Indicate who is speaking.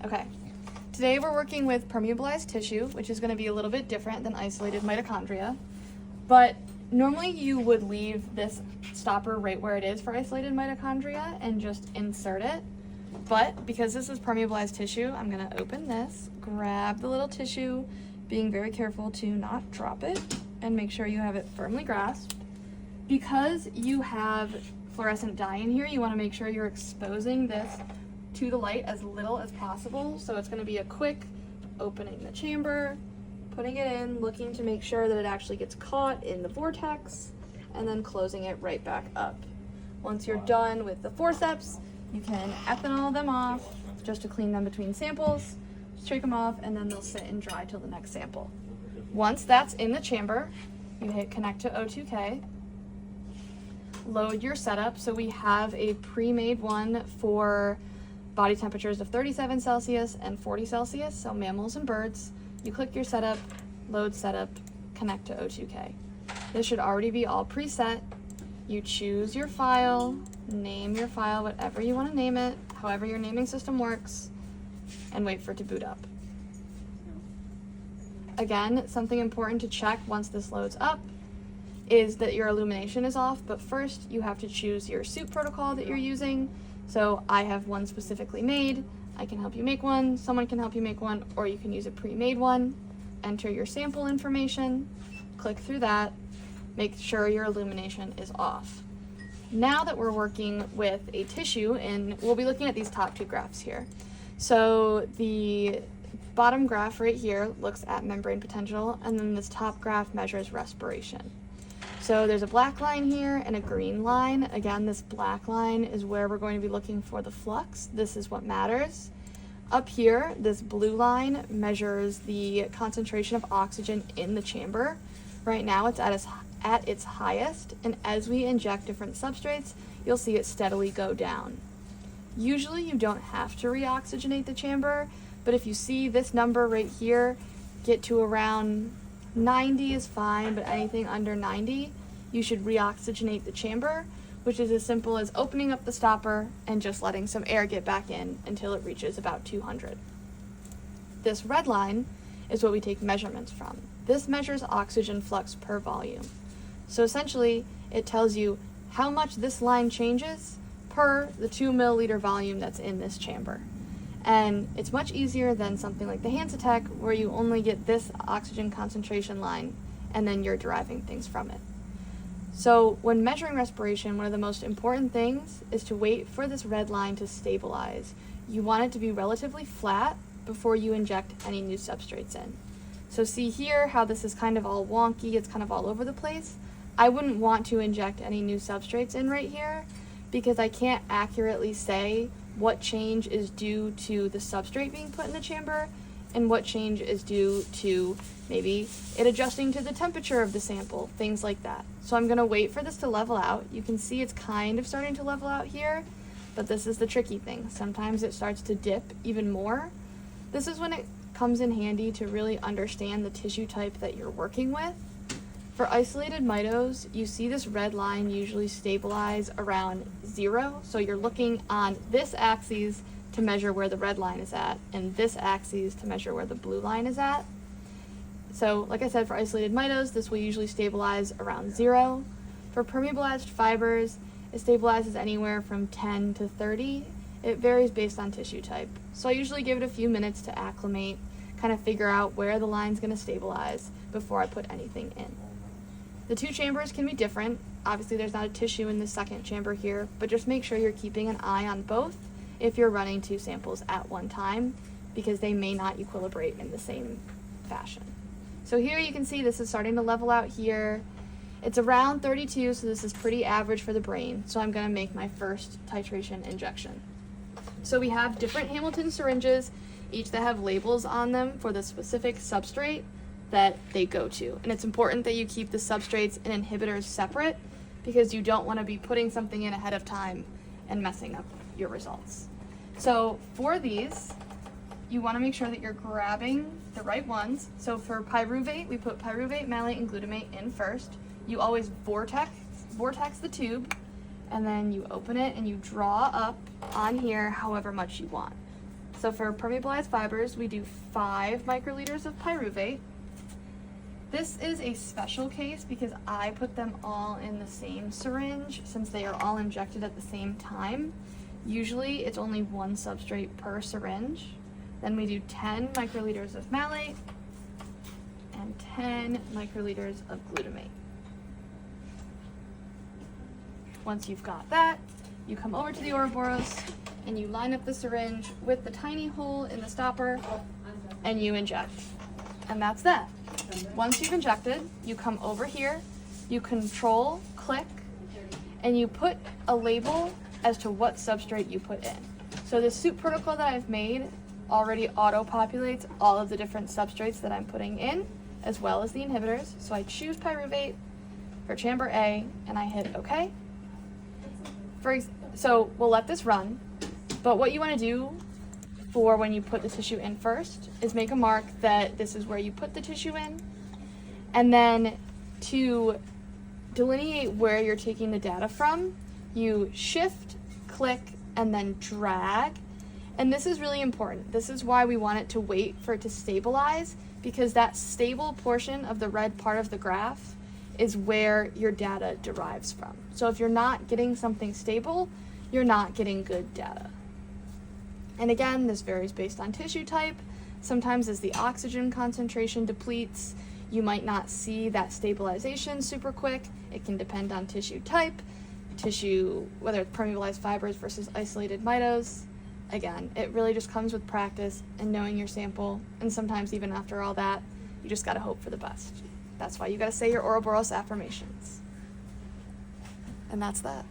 Speaker 1: Okay, today we're working with permeablized tissue, which is going to be a little bit different than isolated mitochondria. But normally you would leave this stopper right where it is for isolated mitochondria and just insert it. But because this is permeablized tissue, I'm going to open this, grab the little tissue, being very careful to not drop it, and make sure you have it firmly grasped. Because you have fluorescent dye in here, you want to make sure you're exposing this to the light as little as possible. So it's going to be a quick opening the chamber, putting it in, looking to make sure that it actually gets caught in the vortex, and then closing it right back up. Once you're done with the forceps, you can ethanol them off just to clean them between samples. Just take them off, and then they'll sit and dry till the next sample. Once that's in the chamber, you hit connect to O2K. Load your setup. So we have a pre-made one for body temperatures of 37 Celsius and 40 Celsius, so mammals and birds. You click your setup, load setup, connect to O2K. This should already be all preset. You choose your file, name your file, whatever you want to name it, however your naming system works, and wait for it to boot up. Again, something important to check once this loads up is that your illumination is off, but first you have to choose your soup protocol that you're using. So I have one specifically made. I can help you make one, someone can help you make one, or you can use a pre-made one. Enter your sample information, click through that, make sure your illumination is off. Now that we're working with a tissue, and we'll be looking at these top two graphs here. So the bottom graph right here looks at membrane potential, and then this top graph measures respiration. So there's a black line here and a green line. Again, this black line is where we're going to be looking for the flux. This is what matters. Up here, this blue line measures the concentration of oxygen in the chamber. Right now it's at its highest, and as we inject different substrates, you'll see it steadily go down. Usually you don't have to reoxygenate the chamber, but if you see this number right here get to around 90 is fine, but anything under 90, you should reoxygenate the chamber, which is as simple as opening up the stopper and just letting some air get back in until it reaches about 200. This red line is what we take measurements from. This measures oxygen flux per volume. So essentially, it tells you how much this line changes per the 2 milliliter volume that's in this chamber. And it's much easier than something like the Hansa-Tech, where you only get this oxygen concentration line and then you're deriving things from it. So when measuring respiration, one of the most important things is to wait for this red line to stabilize. You want it to be relatively flat before you inject any new substrates in. So see here how this is kind of all wonky, it's kind of all over the place. I wouldn't want to inject any new substrates in right here because I can't accurately say what change is due to the substrate being put in the chamber and what change is due to maybe it adjusting to the temperature of the sample, things like that. So I'm gonna wait for this to level out. You can see it's kind of starting to level out here, but this is the tricky thing. Sometimes it starts to dip even more. This is when it comes in handy to really understand the tissue type that you're working with. For isolated mitos, you see this red line usually stabilize around 0. So you're looking on this axis to measure where the red line is at, and this axis to measure where the blue line is at. So like I said, for isolated mitos, this will usually stabilize around 0. For permeablized fibers, it stabilizes anywhere from 10 to 30. It varies based on tissue type. So I usually give it a few minutes to acclimate, kind of figure out where the line's gonna stabilize before I put anything in. The two chambers can be different. Obviously there's not a tissue in the second chamber here, but just make sure you're keeping an eye on both if you're running two samples at one time, because they may not equilibrate in the same fashion. So here you can see this is starting to level out here. It's around 32, so this is pretty average for the brain. So I'm gonna make my first titration injection. So we have different Hamilton syringes, each that have labels on them for the specific substrate that they go to. And it's important that you keep the substrates and inhibitors separate because you don't want to be putting something in ahead of time and messing up your results. So for these, you want to make sure that you're grabbing the right ones. So for pyruvate, we put pyruvate, malate, and glutamate in first. You always vortex the tube, and then you open it and you draw up on here however much you want. So for permeablized fibers, we do 5 microliters of pyruvate. This is a special case because I put them all in the same syringe since they are all injected at the same time. Usually it's only 1 substrate per syringe. Then we do 10 microliters of malate and 10 microliters of glutamate. Once you've got that, you come over to the Oroboros and you line up the syringe with the tiny hole in the stopper and you inject. And that's that. Once you've injected, you come over here, you control, click, and you put a label as to what substrate you put in. So the soup protocol that I've made already auto-populates all of the different substrates that I'm putting in, as well as the inhibitors. So I choose pyruvate for chamber A, and I hit OK. So we'll let this run, but what you want to do for when you put the tissue in first is make a mark that this is where you put the tissue in, and then to delineate where you're taking the data from, you shift, click, and then drag. And this is really important. This is why we want it to wait for it to stabilize, because that stable portion of the red part of the graph is where your data derives from. So if you're not getting something stable, you're not getting good data. And again, this varies based on tissue type. Sometimes as the oxygen concentration depletes, you might not see that stabilization super quick. It can depend on tissue type, whether it's permeablized fibers versus isolated mitos. Again, it really just comes with practice and knowing your sample, and sometimes even after all that, you just gotta hope for the best. That's why you gotta say your Oroboros affirmations. And that's that.